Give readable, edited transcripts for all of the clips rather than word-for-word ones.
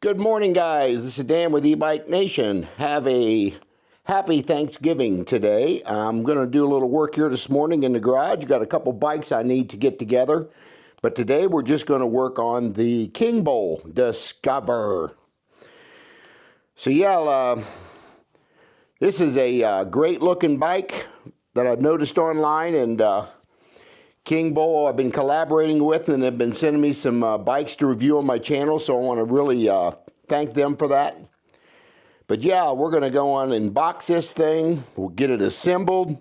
Good morning, guys. This is Dan with E-Bike Nation. Have a happy Thanksgiving today. I'm going to do a little work here this morning in the garage. Got a couple bikes I need to get together. But today we're just going to work on the King Bowl Discover. So yeah, this is a great looking bike that I've noticed online, and King Bowl I've been collaborating with, and they've been sending me some bikes to review on my channel, so I want to really thank them for that. But yeah, we're going to go on and box this thing. We'll get it assembled,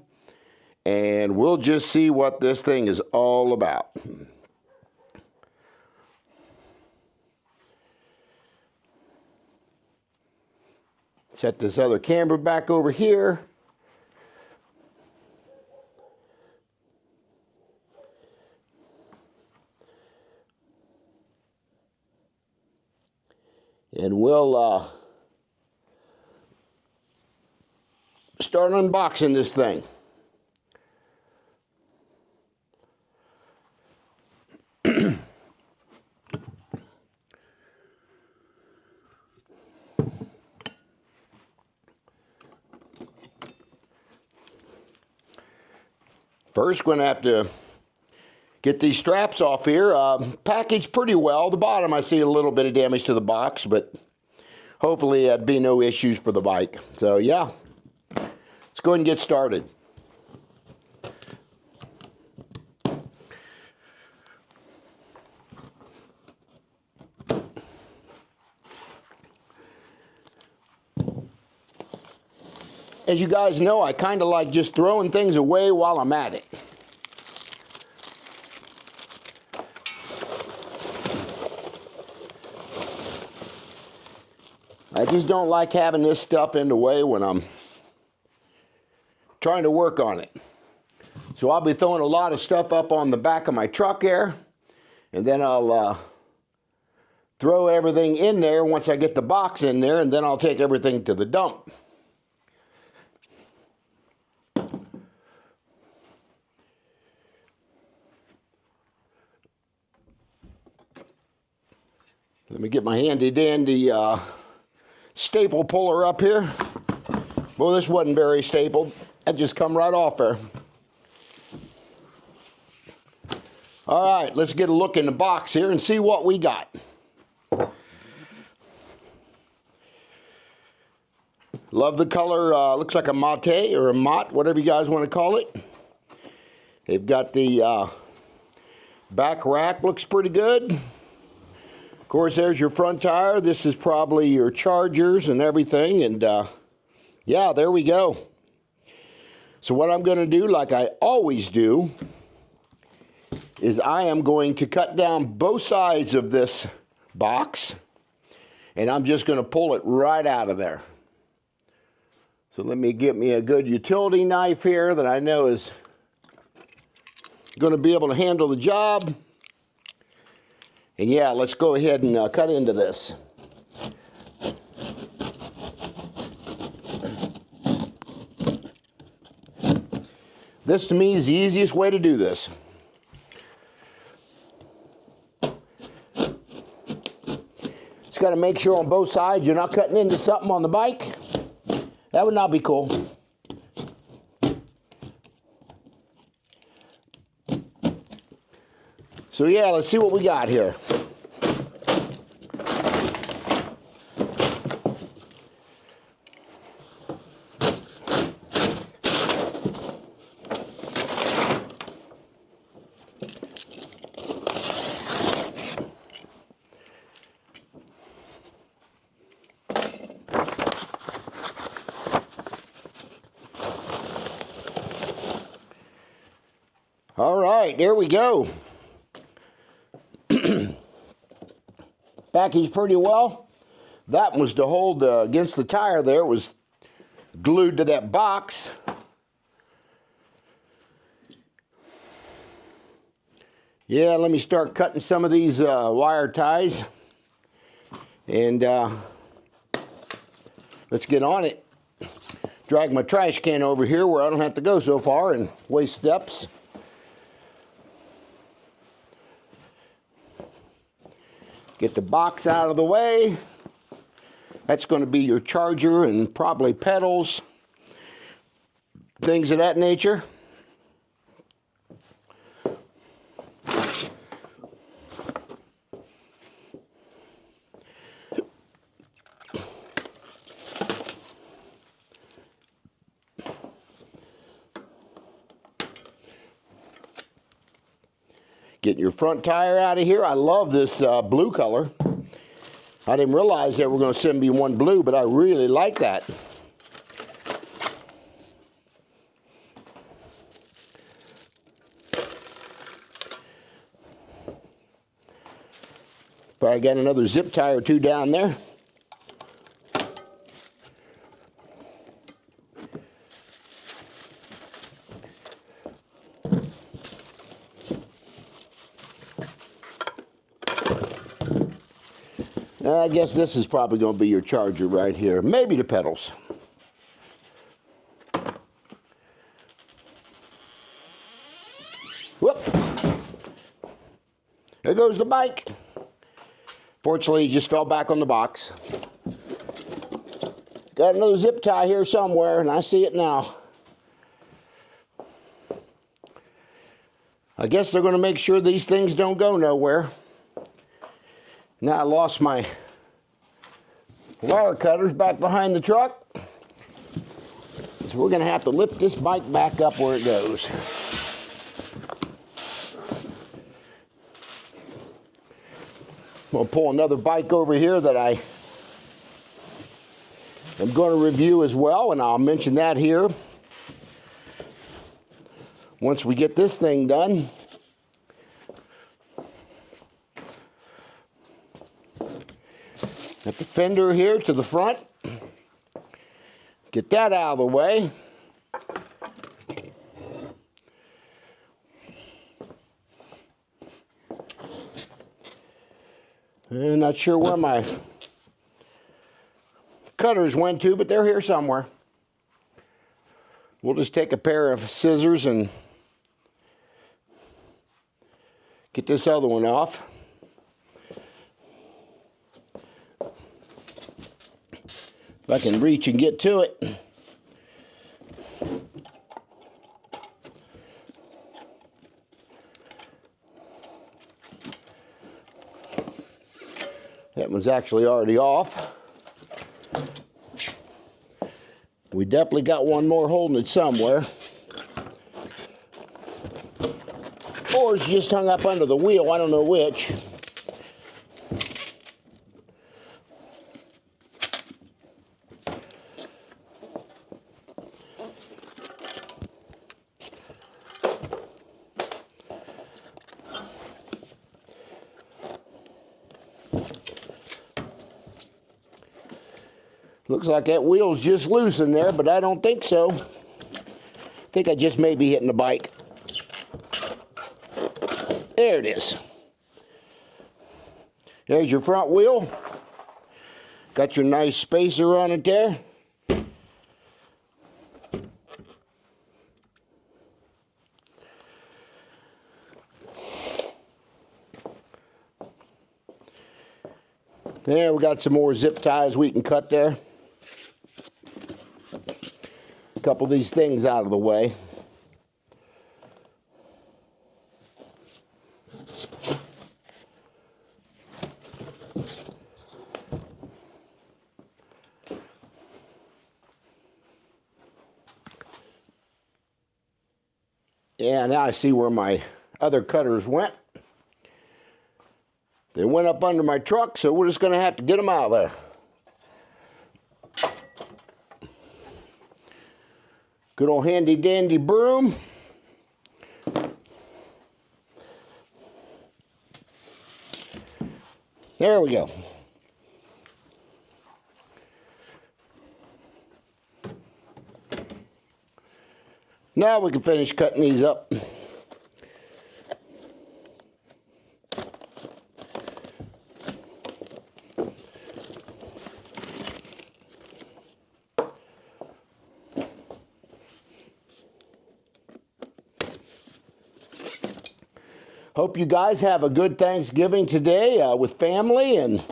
and we'll just see what this thing is all about. Set this other camera back over here. And we'll start unboxing this thing. First, we're going to have to get these straps off here. Packaged pretty well. The bottom, I see a little bit of damage to the box, but hopefully that'd be no issues for the bike. So yeah, let's go ahead and get started. As you guys know, I kind of like just throwing things away while I'm at it. I just don't like having this stuff in the way when I'm trying to work on it. So I'll be throwing a lot of stuff up on the back of my truck here, and then I'll throw everything in there once I get the box in there, and then I'll take everything to the dump. Let me get my handy dandy staple puller up here. Well, this wasn't very stapled. That just come right off there. All right, let's get a look in the box here and see what we got. Love the color. Looks like a mate or a mott, whatever you guys want to call it. They've got the back rack. Looks pretty good. Of course, there's your front tire. This is probably your chargers and everything. And yeah, there we go. So what I'm going to do, like I always do, is I am going to cut down both sides of this box, and I'm just going to pull it right out of there. So let me get me a good utility knife here that I know is going to be able to handle the job. And yeah, let's go ahead and cut into this. This to me is the easiest way to do this. Just got to make sure on both sides you're not cutting into something on the bike. That would not be cool. So yeah, let's see what we got here. All right, there we go. Packaged pretty well. That was to hold against the tire there. It was glued to that box. Yeah, let me start cutting some of these wire ties. And let's get on it. Drag my trash can over here where I don't have to go so far and waste steps. Get the box out of the way. That's going to be your charger and probably pedals, things of that nature. Getting your front tire out of here. I love this blue color. I didn't realize they were going to send me one blue, but I really like that. Probably got another zip tie or two down there. I guess this is probably going to be your charger right here. Maybe the pedals. Whoop. There goes the bike. Fortunately, it just fell back on the box. Got another zip tie here somewhere, and I see it now. I guess they're going to make sure these things don't go nowhere. Now I lost my wire cutters back behind the truck. So we're going to have to lift this bike back up where it goes. We'll pull another bike over here that I am going to review as well, and I'll mention that here once we get this thing done. Got the fender here to the front. Get that out of the way. I'm not sure where my cutters went to, but they're here somewhere. We'll just take a pair of scissors and get this other one off. If I can reach and get to it. That one's actually already off. We definitely got one more holding it somewhere. Or it's just hung up under the wheel, I don't know which. Looks like that wheel's just loose in there, but I don't think so. I think I just may be hitting the bike. There it is. There's your front wheel. Got your nice spacer on it there. There, we got some more zip ties we can cut there. A couple of these things out of the way. Yeah, now I see where my other cutters went. They went up under my truck, so we're just going to have to get them out of there. Good old handy dandy broom. There we go. Now we can finish cutting these up. Hope you guys have a good Thanksgiving today with family, and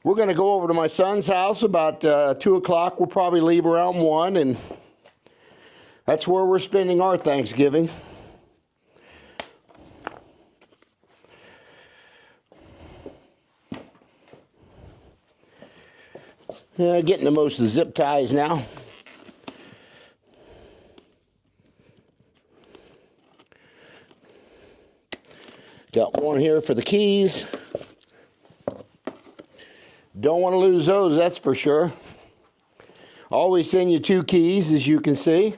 We're going to go over to my son's house about 2 o'clock. We'll probably leave around 1, and that's where we're spending our Thanksgiving. Getting to most of the zip ties now. Got one here for the keys. Don't want to lose those, that's for sure. Always send you 2 keys, as you can see.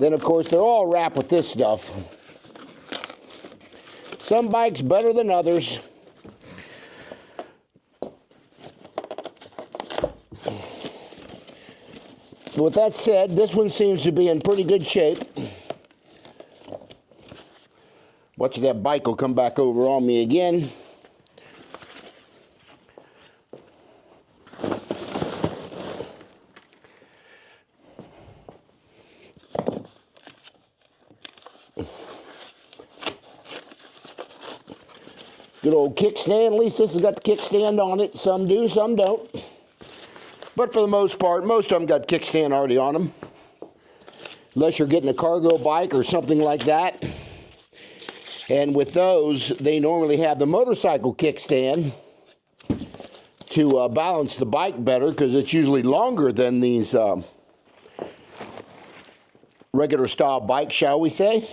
Then, of course, they're all wrapped with this stuff. Some bikes better than others. With that said, this one seems to be in pretty good shape. Watch that bike will come back over on me again. Good old kickstand. At least this has got the kickstand on it. Some do, some don't. But for the most part, most of them got kickstand already on them. Unless you're getting a cargo bike or something like that. And with those, they normally have the motorcycle kickstand to balance the bike better, because it's usually longer than these regular style bikes, shall we say.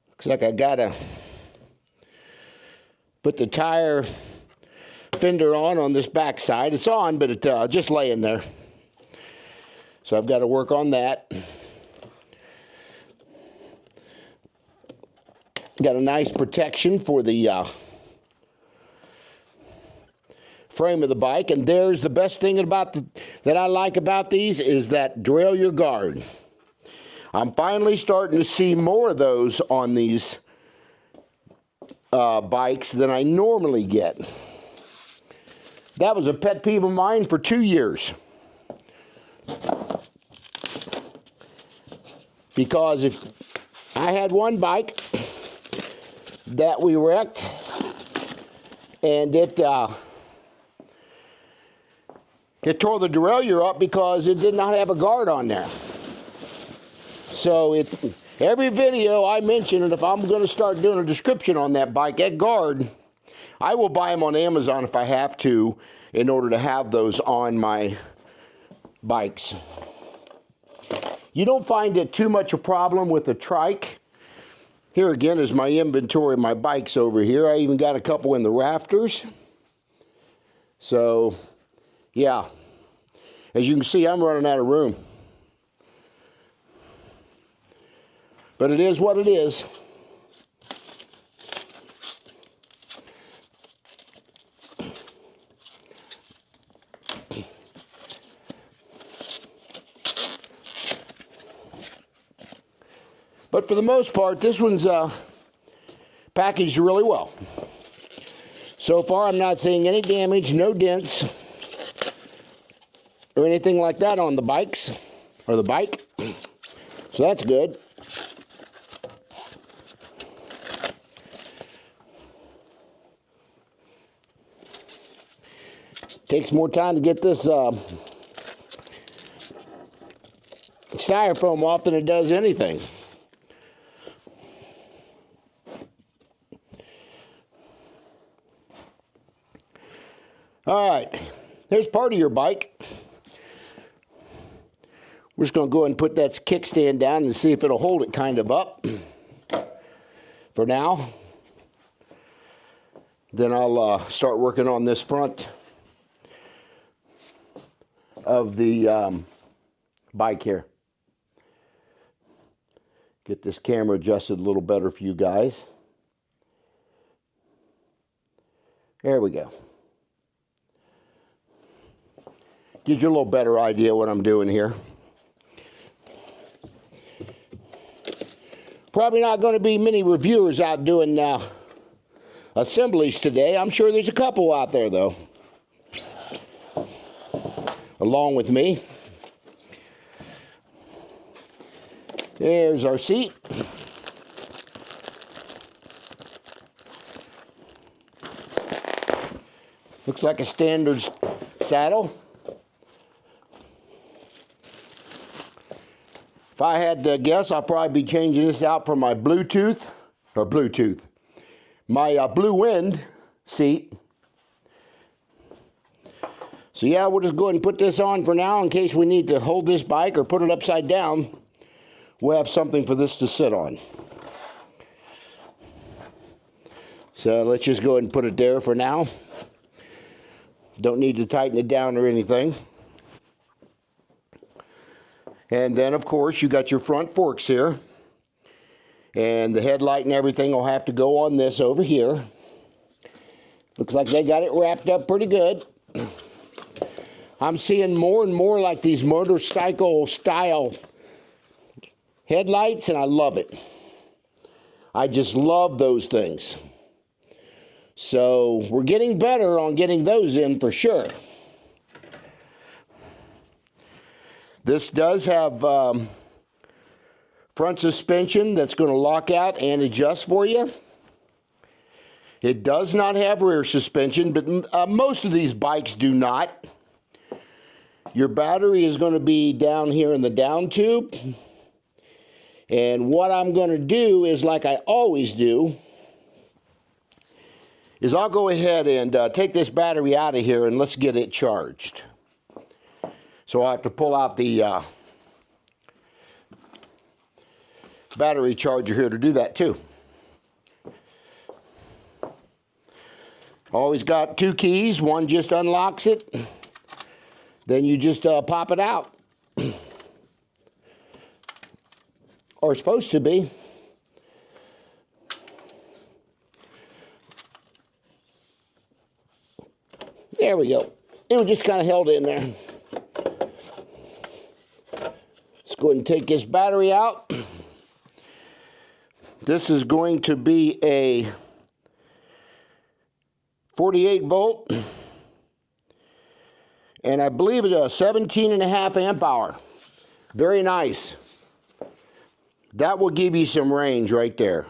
Looks like I gotta put the tire fender on this back side. It's on, but it's just laying there. So I've got to work on that. Got a nice protection for the frame of the bike. And there's the best thing about that I like about these is that derailleur guard. I'm finally starting to see more of those on these bikes than I normally get. That was a pet peeve of mine for 2 years. Because if I had one bike that we wrecked, and it tore the derailleur up because it did not have a guard on there. So every video I mention, and if I'm going to start doing a description on that bike, that guard, I will buy them on Amazon if I have to, in order to have those on my bikes. You don't find it too much a problem with the trike. Here again is my inventory of my bikes over here. I even got a couple in the rafters. So, yeah. As you can see, I'm running out of room. But it is what it is. But for the most part, this one's packaged really well. So far, I'm not seeing any damage, no dents, or anything like that on the bikes, or the bike. So that's good. Takes more time to get this styrofoam off than it does anything. All right, here's part of your bike. We're just going to go ahead and put that kickstand down and see if it'll hold it kind of up for now. Then I'll start working on this front of the bike here. Get this camera adjusted a little better for you guys. There we go. Gives you a little better idea what I'm doing here. Probably not going to be many reviewers out doing assemblies today. I'm sure there's a couple out there, though. along with me. There's our seat. Looks like a standard saddle. If I had to guess, I'll probably be changing this out for my my Blue Wind seat. So yeah, we'll just go ahead and put this on for now in case we need to hold this bike or put it upside down. We'll have something for this to sit on. So let's just go ahead and put it there for now. Don't need to tighten it down or anything. And then, of course, you got your front forks here. And the headlight and everything will have to go on this over here. Looks like they got it wrapped up pretty good. I'm seeing more and more like these motorcycle style headlights, and I love it. I just love those things. So we're getting better on getting those in for sure. This does have front suspension that's going to lock out and adjust for you. It does not have rear suspension, but most of these bikes do not. Your battery is going to be down here in the down tube. And what I'm going to do is, like I always do, is I'll go ahead and take this battery out of here and let's get it charged. So I have to pull out the battery charger here to do that too. Always got two keys. One just unlocks it. Then you just pop it out. Or it's supposed to be. There we go. It was just kind of held in there. Let's go ahead and take this battery out. This is going to be a 48 volt. And I believe it's a 17.5 amp hour. Very nice. That will give you some range right there.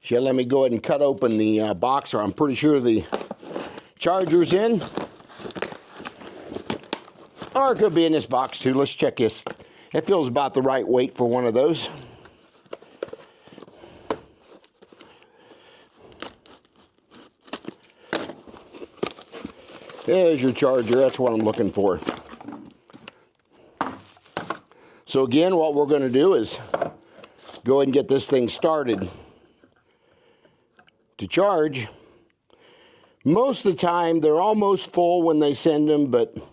So let me go ahead and cut open the box, or I'm pretty sure the charger's in. Or it could be in this box too. Let's check this. It feels about the right weight for one of those. There's your charger. That's what I'm looking for. So again, what we're going to do is go ahead and get this thing started to charge. Most of the time, they're almost full when they send them, but in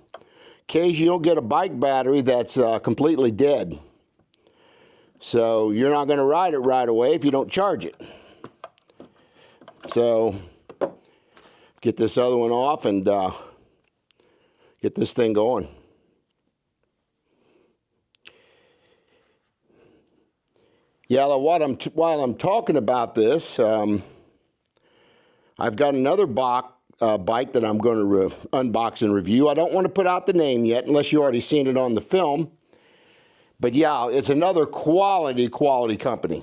case you don't get a bike battery that's completely dead. So you're not going to ride it right away if you don't charge it. So get this other one off and get this thing going. Yeah, while I'm talking about this, I've got another bike that I'm going to unbox and review. I don't want to put out the name yet unless you already seen it on the film. But yeah, it's another quality company.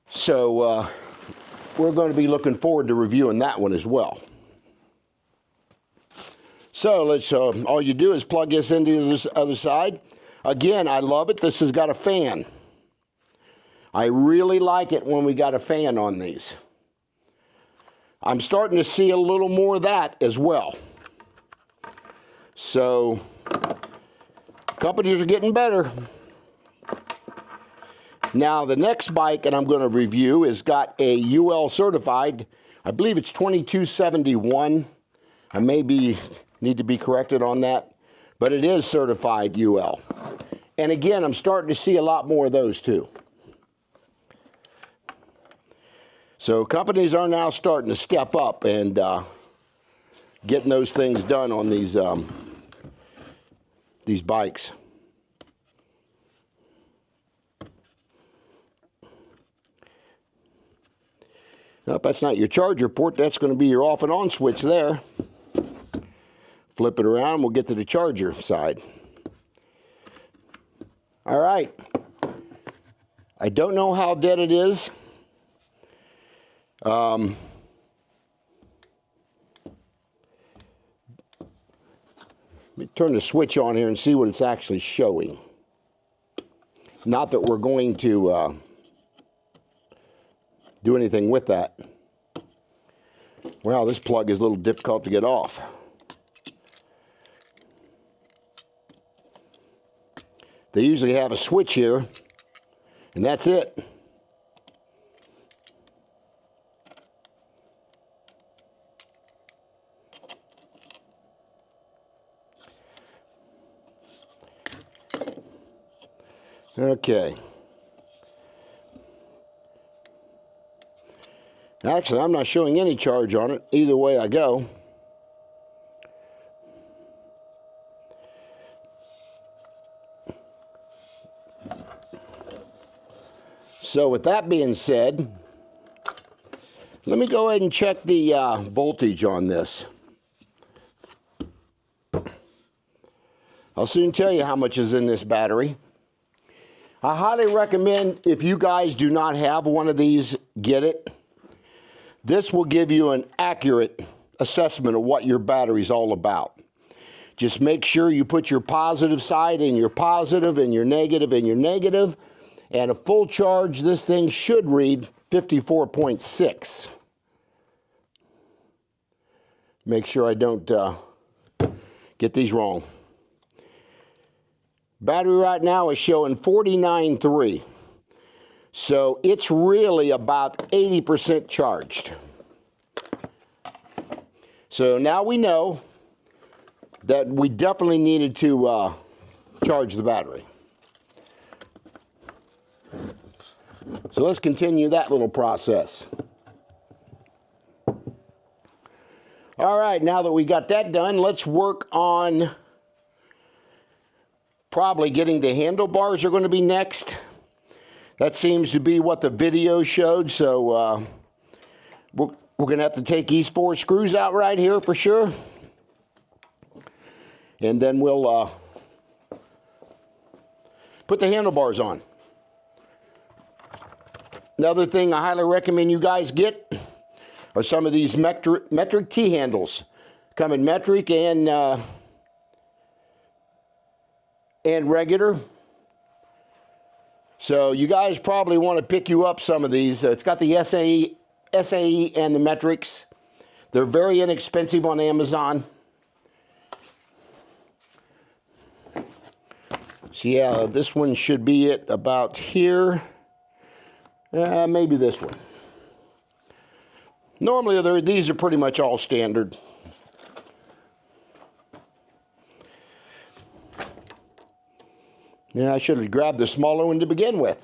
So we're going to be looking forward to reviewing that one as well. So let's all you do is plug this into this other side. Again, I love it. This has got a fan. I really like it when we got a fan on these. I'm starting to see a little more of that as well. So companies are getting better. Now the next bike that I'm going to review has got a UL certified. I believe it's 2271. I maybe need to be corrected on that, but it is certified UL. And again, I'm starting to see a lot more of those too. So companies are now starting to step up and getting those things done on these bikes. Nope, that's not your charger port. That's going to be your off and on switch there. Flip it around, we'll get to the charger side. All right. I don't know how dead it is. Let me turn the switch on here and see what it's actually showing. Not that we're going to do anything with that. Wow, this plug is a little difficult to get off. They usually have a switch here, and that's it. Okay. Actually, I'm not showing any charge on it, either way I go. So with that being said, let me go ahead and check the voltage on this. I'll soon tell you how much is in this battery. I highly recommend, if you guys do not have one of these, get it. This will give you an accurate assessment of what your battery's all about. Just make sure you put your positive side in your positive and your negative in your negative. And a full charge, this thing should read 54.6. Make sure I don't get these wrong. Battery right now is showing 49.3. So it's really about 80% charged. So now we know that we definitely needed to charge the battery. So let's continue that little process. All right, now that we got that done, let's work on probably getting the handlebars are going to be next. That seems to be what the video showed, so we're going to have to take these 4 screws out right here for sure. And then we'll put the handlebars on. Another thing I highly recommend you guys get are some of these metric T-handles. Come in metric and regular. So you guys probably want to pick you up some of these. It's got the SAE and the metrics. They're very inexpensive on Amazon. So yeah, this one should be it about here. Maybe this one. Normally these are pretty much all standard. Yeah, I should have grabbed the smaller one to begin with.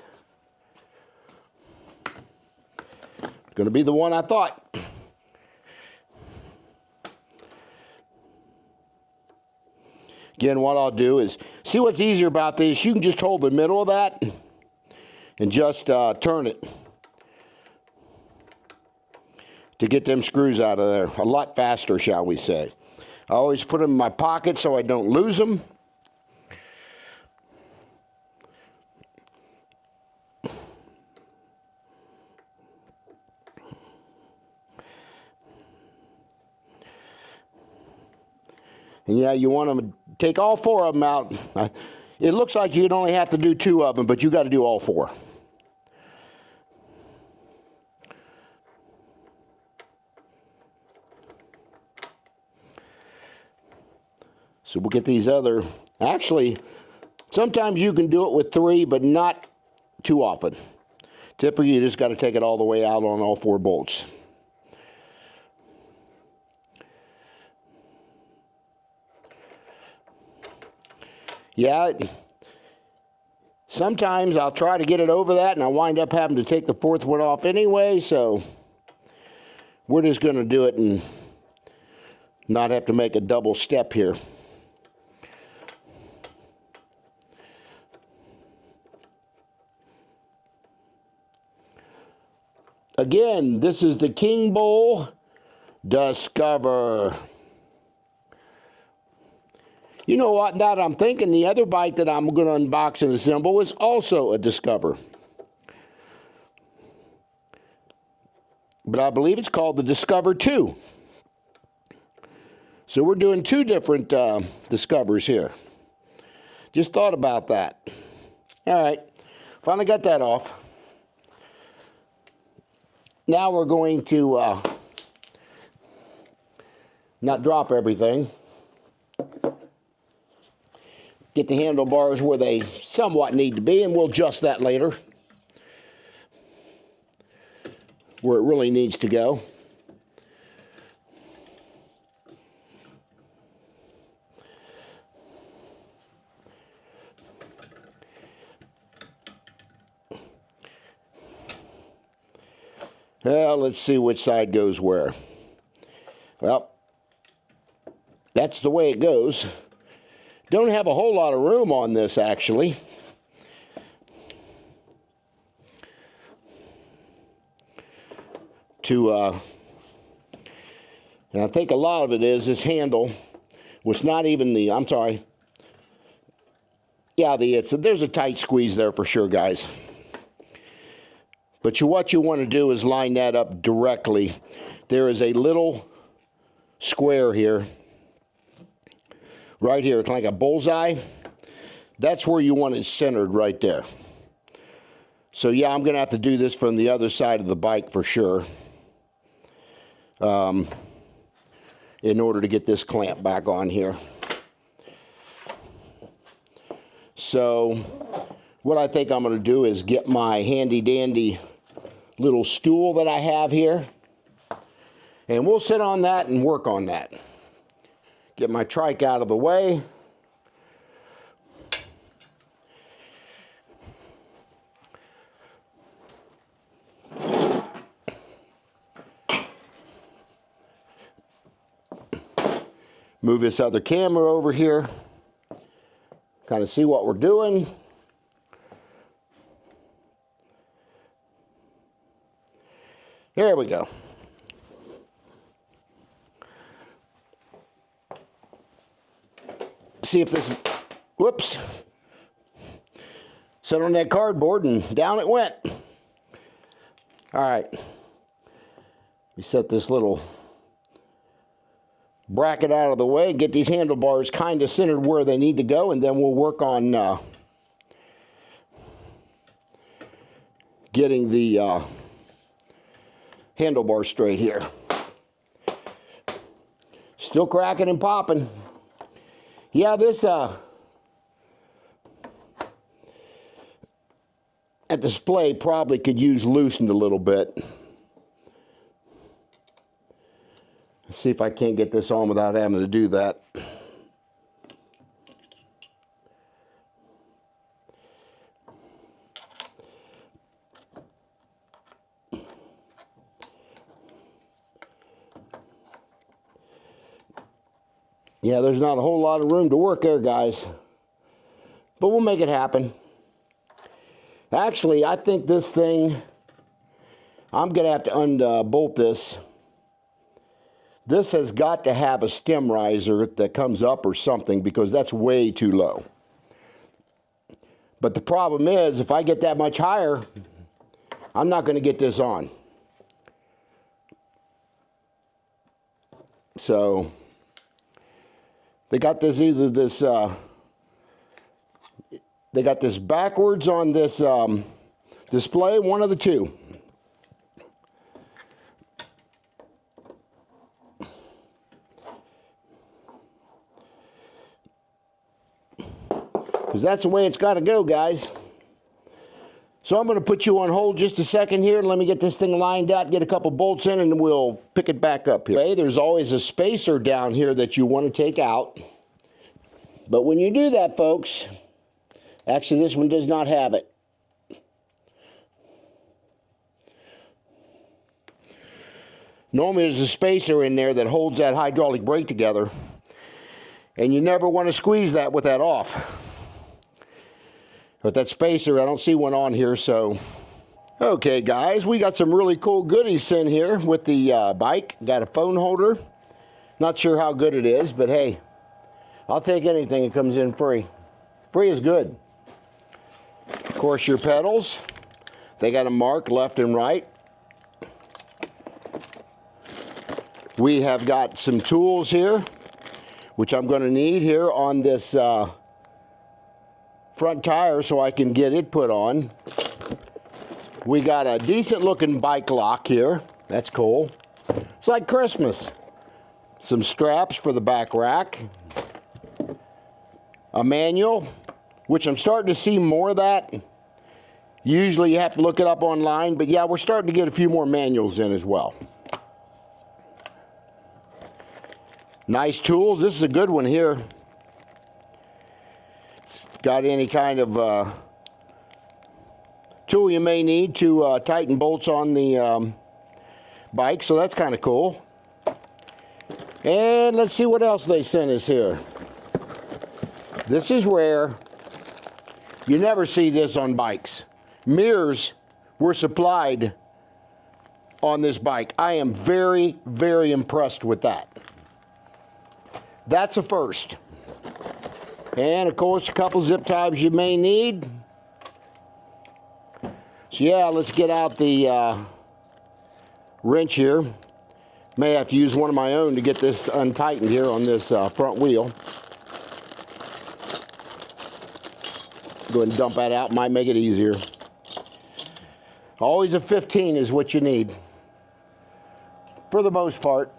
It's going to be the one I thought. Again, what I'll do is, see what's easier about this, you can just hold the middle of that and just turn it to get them screws out of there a lot faster, shall we say. I always put them in my pocket so I don't lose them. And yeah, you want them to take all 4 of them out. It looks like you'd only have to do 2 of them, but you got to do all 4. So we'll get these other, actually, sometimes you can do it with 3, but not too often. Typically, you just got to take it all the way out on all 4 bolts. Yeah, sometimes I'll try to get it over that, and I wind up having to take the 4th one off anyway, so we're just going to do it and not have to make a double step here. Again, this is the King Bull Discover. You know what, now that I'm thinking, the other bike that I'm going to unbox and assemble is also a Discover. But I believe it's called the Discover 2. So we're doing two different Discovers here. Just thought about that. All right, finally got that off. Now we're going to not drop everything. Get the handlebars where they somewhat need to be, and we'll adjust that later, where it really needs to go. Well, let's see which side goes where. Well, that's the way it goes. Don't have a whole lot of room on this, actually. And I think a lot of it is this handle was not even the, I'm sorry. Yeah, there's a tight squeeze there for sure, guys. But what you want to do is line that up directly. There is a little square here, right here, like a bullseye. That's where you want it centered, right there. So yeah, I'm going to have to do this from the other side of the bike for sure, in order to get this clamp back on here. So what I think I'm going to do is get my handy dandy little stool that I have here, and we'll sit on that and work on that. Get my trike out of the way. Move this other camera over here. Kind of see what we're doing. There we go. See if this, whoops, set on that cardboard and down it went. All right, we set this little bracket out of the way, get these handlebars kind of centered where they need to go, and then we'll work on getting the handlebar straight here. Still cracking and popping. Yeah, this that display probably could use loosened a little bit. Let's see if I can't get this on without having to do that. Yeah, there's not a whole lot of room to work there, guys. But we'll make it happen. Actually, I think this thing, I'm going to have to unbolt this. This has got to have a stem riser that comes up or something, because that's way too low. But the problem is, if I get that much higher, I'm not going to get this on. So they got this they got this backwards on this display, one of the two. Because that's the way it's got to go, guys. So I'm going to put you on hold just a second here. Let me get this thing lined out, get a couple bolts in, and we'll pick it back up here. Okay, there's always a spacer down here that you want to take out. But when you do that, folks, actually this one does not have it. Normally there's a spacer in there that holds that hydraulic brake together, and you never want to squeeze that with that off. But that spacer, I don't see one on here, so. Okay guys, we got some really cool goodies in here with the bike. Got a phone holder. Not sure how good it is, but hey, I'll take anything that comes in free. Free is good. Of course, your pedals. They got a mark left and right. We have got some tools here, which I'm going to need here on this front tire so I can get it put on. We got a decent looking bike lock here. That's cool. It's like Christmas. Some straps for the back rack. A manual, which I'm starting to see more of that. Usually you have to look it up online, but yeah, we're starting to get a few more manuals in as well. Nice tools. This is a good one here. It's got any kind of tool you may need to tighten bolts on the bike, so that's kind of cool. And let's see what else they sent us here. This is rare. You never see this on bikes. Mirrors were supplied on this bike. I am very, very impressed with that. That's a first. And of course, a couple zip ties you may need. So yeah, let's get out the wrench here. May have to use one of my own to get this untightened here on this front wheel. Go ahead and dump that out, might make it easier. Always a 15 is what you need, for the most part.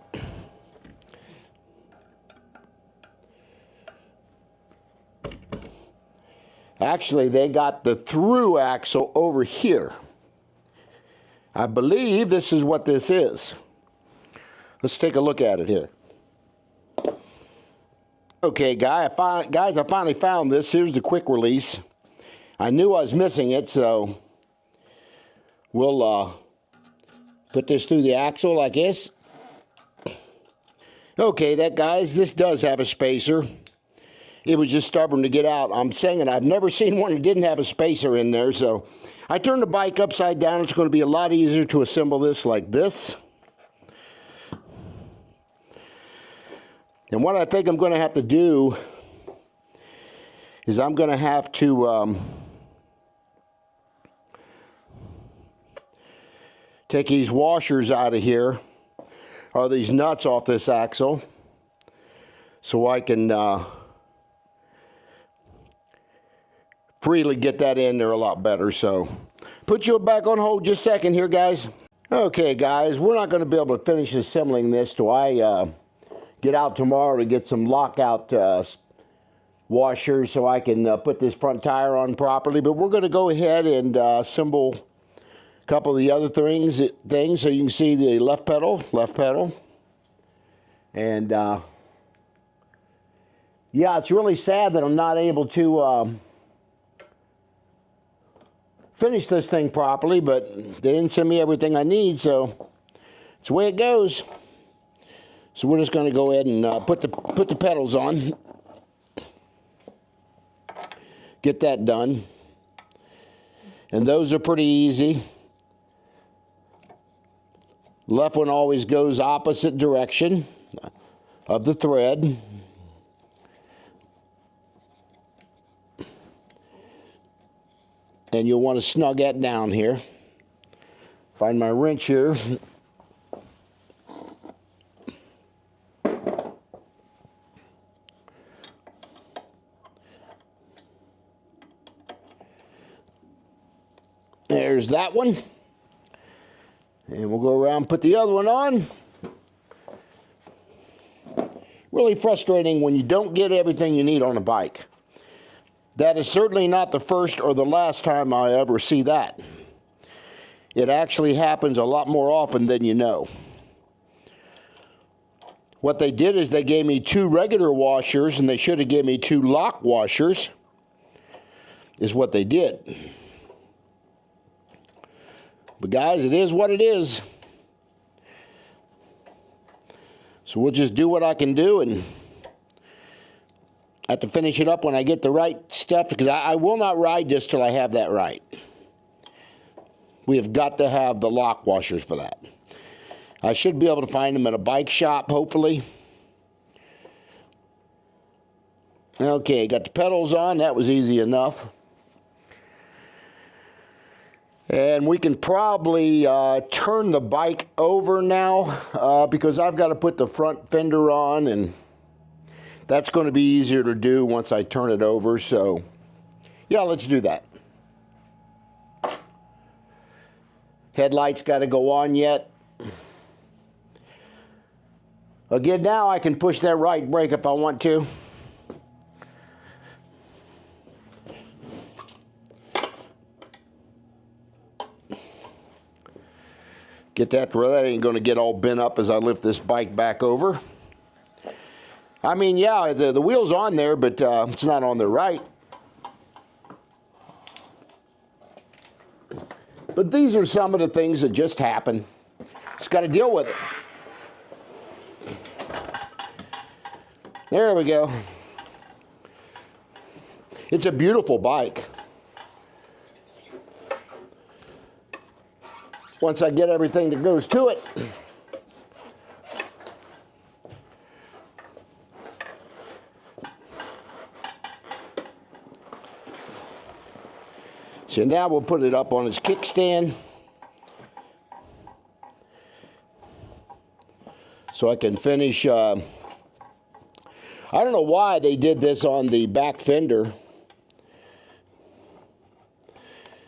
Actually, they got the through axle over here. I believe this is what this is. Let's take a look at it here. Okay, guys, I finally found this. Here's the quick release. I knew I was missing it, so we'll put this through the axle like this. Okay, guys, this does have a spacer. It was just stubborn to get out. I'm saying it, I've never seen one that didn't have a spacer in there, so I turned the bike upside down. It's going to be a lot easier to assemble this like this. And what I think I'm going to have to do is I'm going to have to take these washers out of here, or these nuts off this axle, so I can freely get that in there a lot better. So put you back on hold just a second here, guys. Okay, guys, we're not going to be able to finish assembling this till I get out tomorrow to get some lockout washers so I can put this front tire on properly. But we're going to go ahead and assemble a couple of the other things so you can see the left pedal. And yeah, it's really sad that I'm not able to finish this thing properly, but they didn't send me everything I need, so it's the way it goes. So we're just going to go ahead and put the pedals on. Get that done. And those are pretty easy. Left one always goes opposite direction of the thread. And you'll want to snug that down here. Find my wrench here. There's that one. And we'll go around and put the other one on. Really frustrating when you don't get everything you need on a bike. That is certainly not the first or the last time I ever see that. It actually happens a lot more often than you know. What they did is they gave me 2 regular washers, and they should have given me 2 lock washers, is what they did. But guys, it is what it is. So we'll just do what I can do, and I have to finish it up when I get the right stuff, because I will not ride this till I have that right. We have got to have the lock washers for that. I should be able to find them at a bike shop, hopefully. Okay, got the pedals on. That was easy enough. And we can probably turn the bike over now because I've got to put the front fender on, and that's going to be easier to do once I turn it over. So, yeah, let's do that. Headlights got to go on yet. Again, now I can push that right brake if I want to. Get that where that ain't going to get all bent up as I lift this bike back over. I mean, yeah, the wheel's on there, but it's not on there right. But these are some of the things that just happen. Just got to deal with it. There we go. It's a beautiful bike. Once I get everything that goes to it. So now we'll put it up on its kickstand so I can finish. I don't know why they did this on the back fender.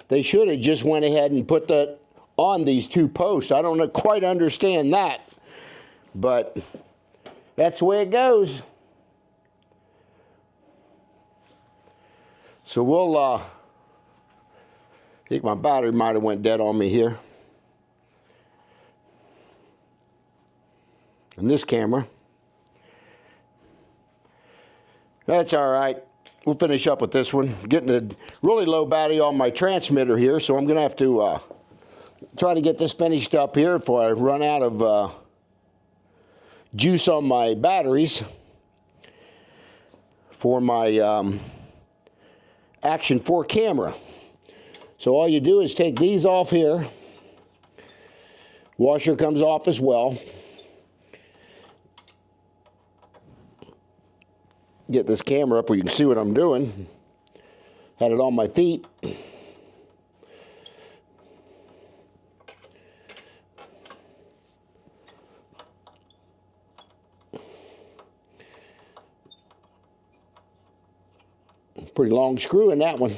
They should have just went ahead and put that on these two posts. I don't quite understand that, but that's the way it goes. So we'll, I think my battery might have went dead on me here. And this camera. That's all right. We'll finish up with this one. Getting a really low battery on my transmitter here, so I'm going to have to try to get this finished up here before I run out of juice on my batteries for my Action 4 camera. So all you do is take these off here. Washer comes off as well. Get this camera up where you can see what I'm doing. Had it on my feet. Pretty long screw in that one.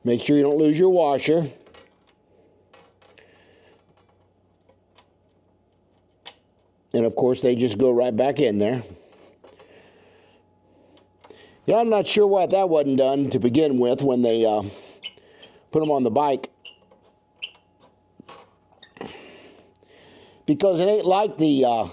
Make sure you don't lose your washer. And of course they just go right back in there. Yeah, I'm not sure why that wasn't done to begin with when they put them on the bike. Because it ain't like the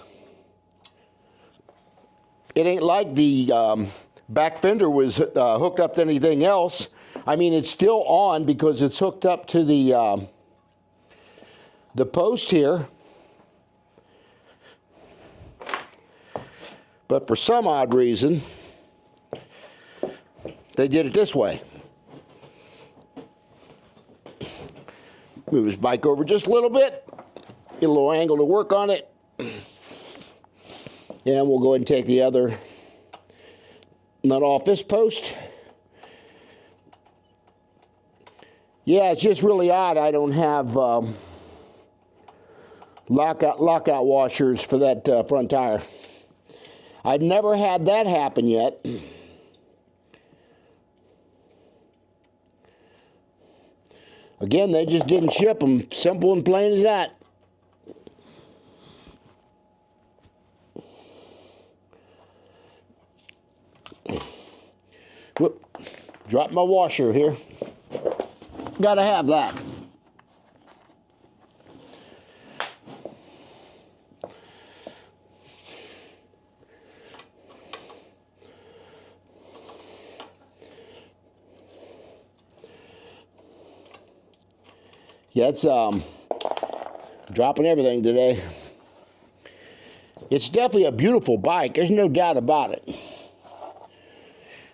back fender was hooked up to anything else. I mean, it's still on because it's hooked up to the post here. But for some odd reason, they did it this way. Move his bike over just a little bit. Get a little angle to work on it. And we'll go ahead and take the other nut off this post. Yeah, it's just really odd. I don't have lockout washers for that front tire. I've never had that happen yet. Again, they just didn't ship them. Simple and plain as that. Whoop. Dropped my washer here. Gotta have that. Yeah, it's dropping everything today. It's definitely a beautiful bike. There's no doubt about it.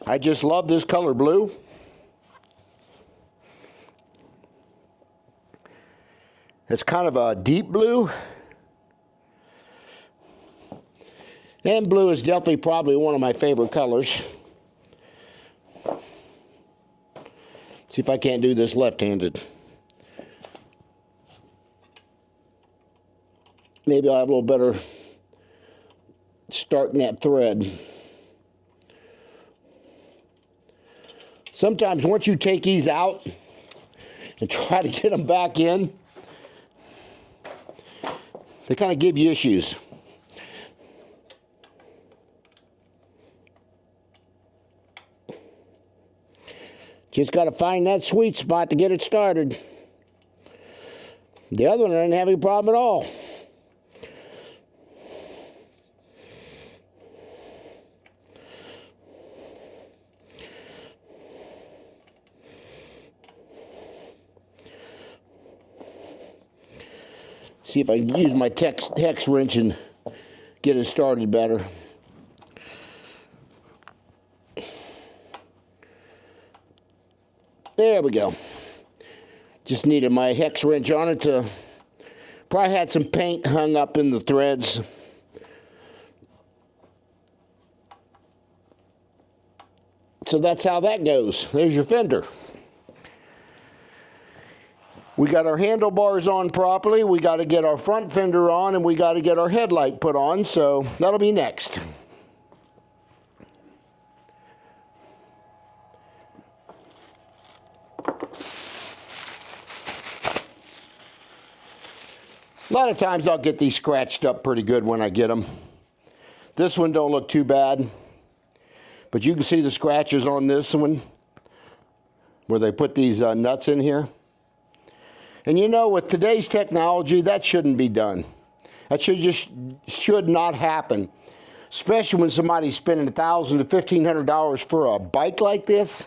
I just love this color blue. It's kind of a deep blue. And blue is definitely probably one of my favorite colors. See if I can't do this left-handed. Maybe I'll have a little better start in that thread. Sometimes once you take these out and try to get them back in, they kind of give you issues. Just got to find that sweet spot to get it started. The other one I didn't have any problem at all. See if I can use my hex wrench and get it started better. There we go. Just needed my hex wrench on it to, probably had some paint hung up in the threads. So that's how that goes. There's your fender. We got our handlebars on properly, we got to get our front fender on, and we got to get our headlight put on, so that'll be next. A lot of times I'll get these scratched up pretty good when I get them. This one don't look too bad, but you can see the scratches on this one where they put these nuts in here. And you know, with today's technology, that shouldn't be done. That should not happen, especially when somebody's spending $1,000 to $1,500 for a bike like this,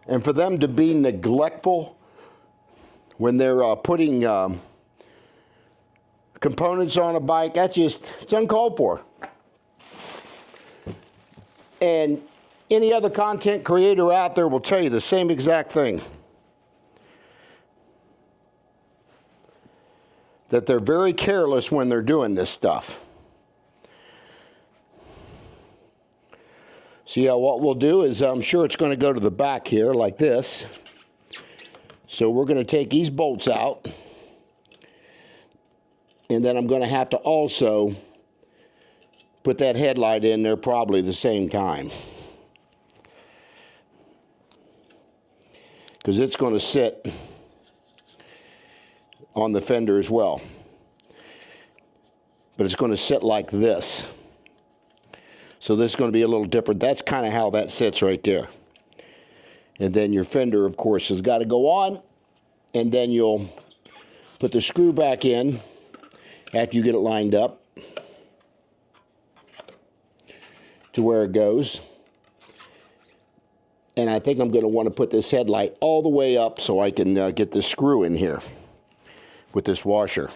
and for them to be neglectful when they're putting components on a bike. It's uncalled for. And any other content creator out there will tell you the same exact thing. That they're very careless when they're doing this stuff. See, what we'll do is, I'm sure it's going to go to the back here like this. So we're going to take these bolts out. And then I'm going to have to also put that headlight in there probably the same time. Because it's going to sit on the fender as well. But it's going to sit like this. So this is going to be a little different. That's kind of how that sits right there. And then your fender, of course, has got to go on. And then you'll put the screw back in after you get it lined up to where it goes. And I think I'm going to want to put this headlight all the way up so I can get this screw in here with this washer.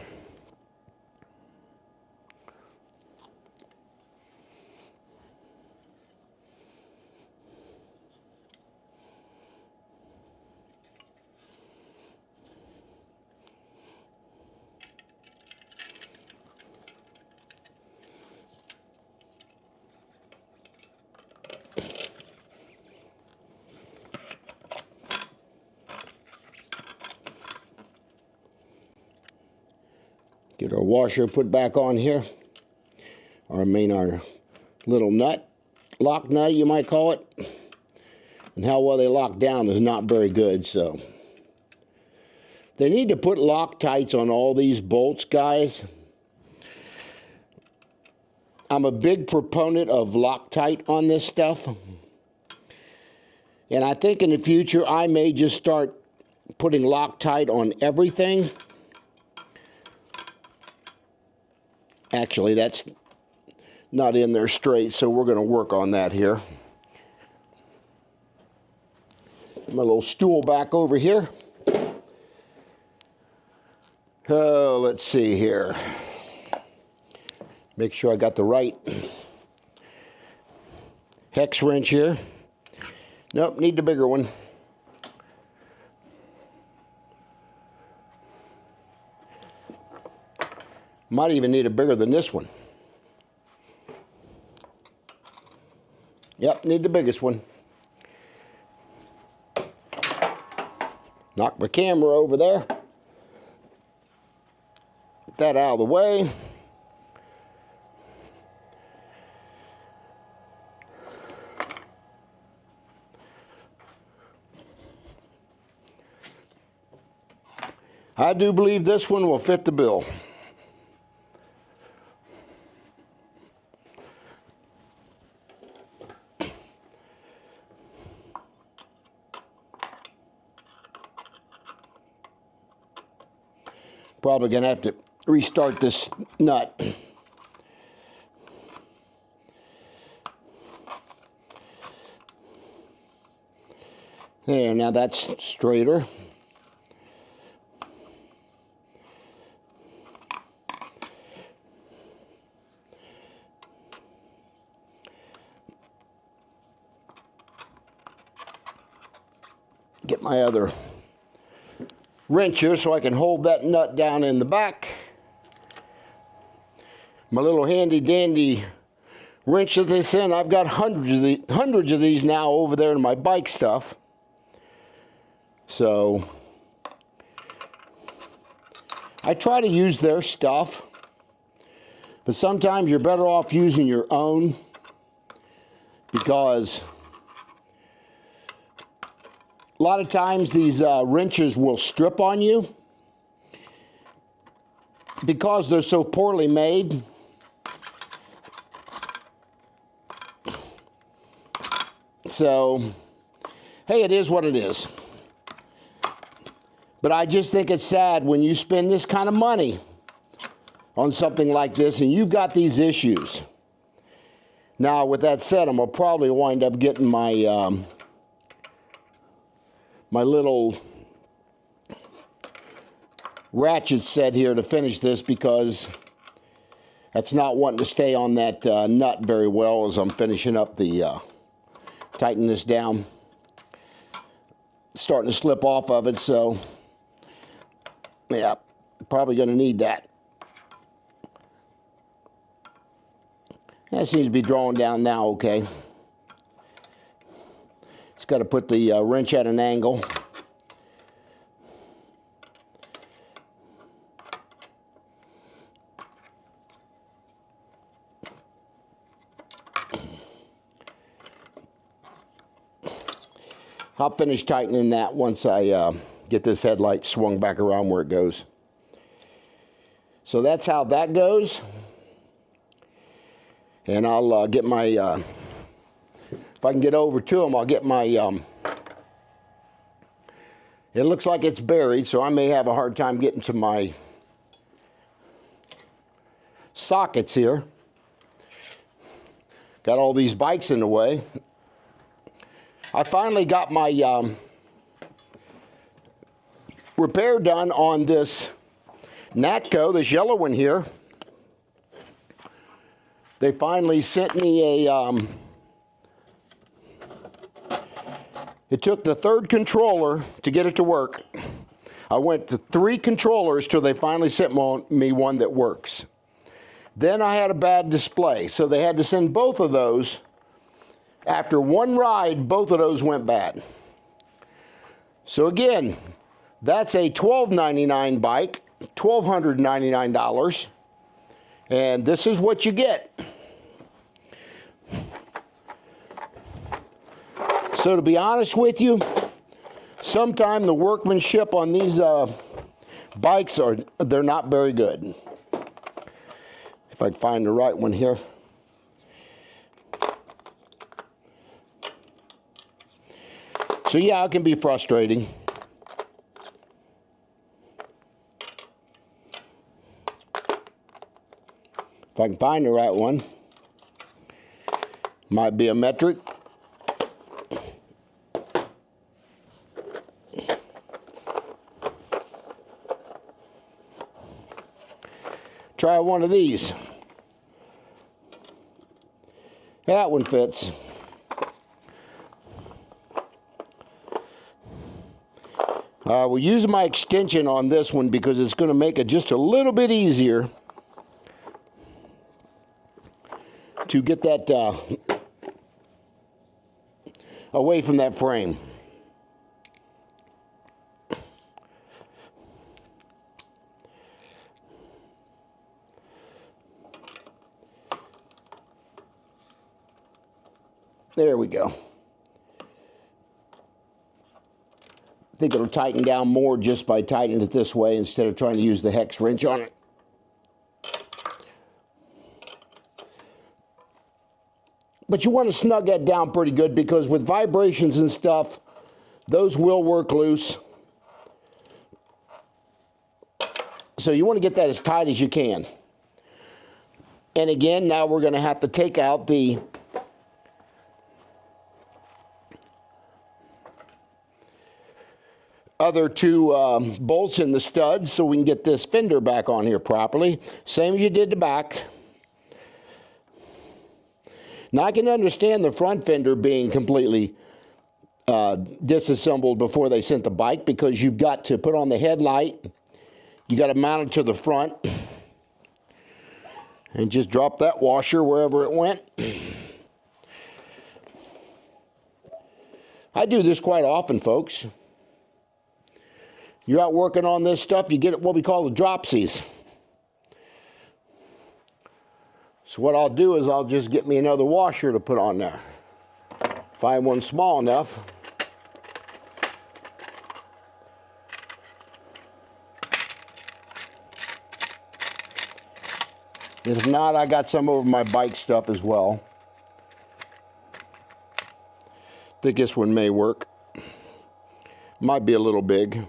Get our washer put back on here. Our little nut, lock nut you might call it. And how well they lock down is not very good, so. They need to put Loctites on all these bolts, guys. I'm a big proponent of Loctite on this stuff. And I think in the future I may just start putting Loctite on everything. Actually, that's not in there straight, so we're going to work on that here. My little stool back over here. Oh, let's see here. Make sure I got the right hex wrench here. Nope, need the bigger one. Might even need a bigger than this one. Yep, need the biggest one. Knock my camera over there. Get that out of the way. I do believe this one will fit the bill. Probably gonna have to restart this nut. There, now that's straighter. Get my other wrench here so I can hold that nut down in the back. My little handy dandy wrench that they send. I've got hundreds of these now over there in my bike stuff. So I try to use their stuff, but sometimes you're better off using your own, because a lot of times these wrenches will strip on you because they're so poorly made. So, hey, it is what it is. But I just think it's sad when you spend this kind of money on something like this and you've got these issues. Now, with that said, I'm going to probably wind up getting my my little ratchet set here to finish this, because that's not wanting to stay on that nut very well as I'm finishing up the tighten this down. It's starting to slip off of it, so yeah, probably going to need that. That seems to be drawing down now okay. Just got to put the wrench at an angle. I'll finish tightening that once I get this headlight swung back around where it goes. So that's how that goes. And I'll get my, if I can get over to them, I'll get my, it looks like it's buried, so I may have a hard time getting to my sockets here. Got all these bikes in the way. I finally got my repair done on this Natco, this yellow one here. They finally sent me a, it took the third controller to get it to work. I went to 3 controllers till they finally sent me one that works. Then I had a bad display, so they had to send both of those. After one ride, both of those went bad. So again, that's a $1,299 bike, $1,299, and this is what you get. So to be honest with you, sometimes the workmanship on these bikes they're not very good. If I can find the right one here. So yeah, it can be frustrating. If I can find the right one. Might be a metric. Try one of these. That one fits. We'll use my extension on this one because it's going to make it just a little bit easier to get that away from that frame. There we go. I think it'll tighten down more just by tightening it this way instead of trying to use the hex wrench on it. But you want to snug that down pretty good, because with vibrations and stuff, those will work loose. So you want to get that as tight as you can. And again, now we're going to have to take out the other two bolts in the studs so we can get this fender back on here properly. Same as you did the back. Now I can understand the front fender being completely disassembled before they sent the bike, because you've got to put on the headlight, you got to mount it to the front, and just drop that washer wherever it went. I do this quite often, folks. You're out working on this stuff, you get what we call the dropsies. So what I'll do is I'll just get me another washer to put on there. Find one small enough. If not, I got some over my bike stuff as well. I think this one may work. Might be a little big.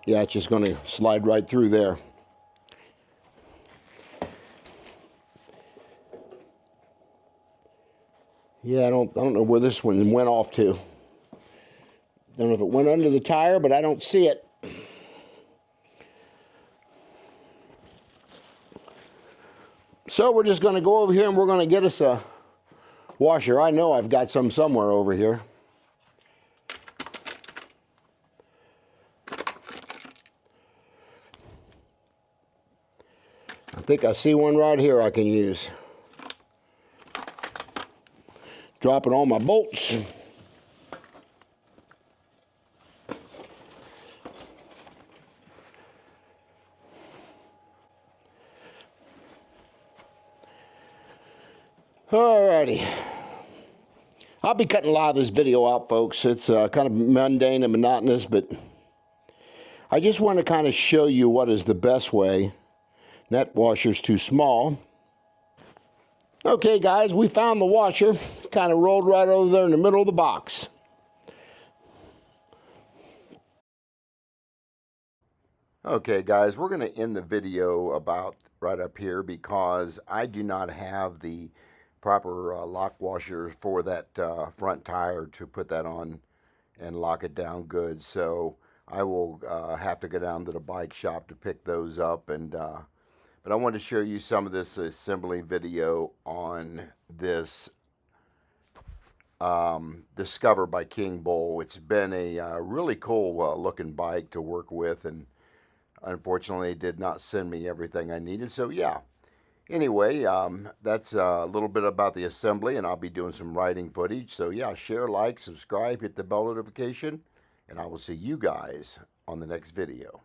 Yeah, it's just going to slide right through there. Yeah, I don't know where this one went off to. Don't know if it went under the tire, but I don't see it. So we're just going to go over here and we're going to get us a washer. I know I've got some somewhere over here. I think I see one right here I can use. Dropping all my bolts. Alrighty. I'll be cutting a lot of this video out, folks. It's kind of mundane and monotonous, but I just want to kind of show you what is the best way. That washer's too small. Okay, guys, we found the washer. Kind of rolled right over there in the middle of the box. Okay, guys, we're going to end the video about right up here because I do not have the proper lock washer for that front tire to put that on and lock it down good. So I will have to go down to the bike shop to pick those up. And but I wanted to show you some of this assembly video on this Discover by King Bull. It's been a really cool looking bike to work with, and unfortunately it did not send me everything I needed. So yeah, anyway, that's a little bit about the assembly, and I'll be doing some riding footage. So yeah, share, like, subscribe, hit the bell notification, and I will see you guys on the next video.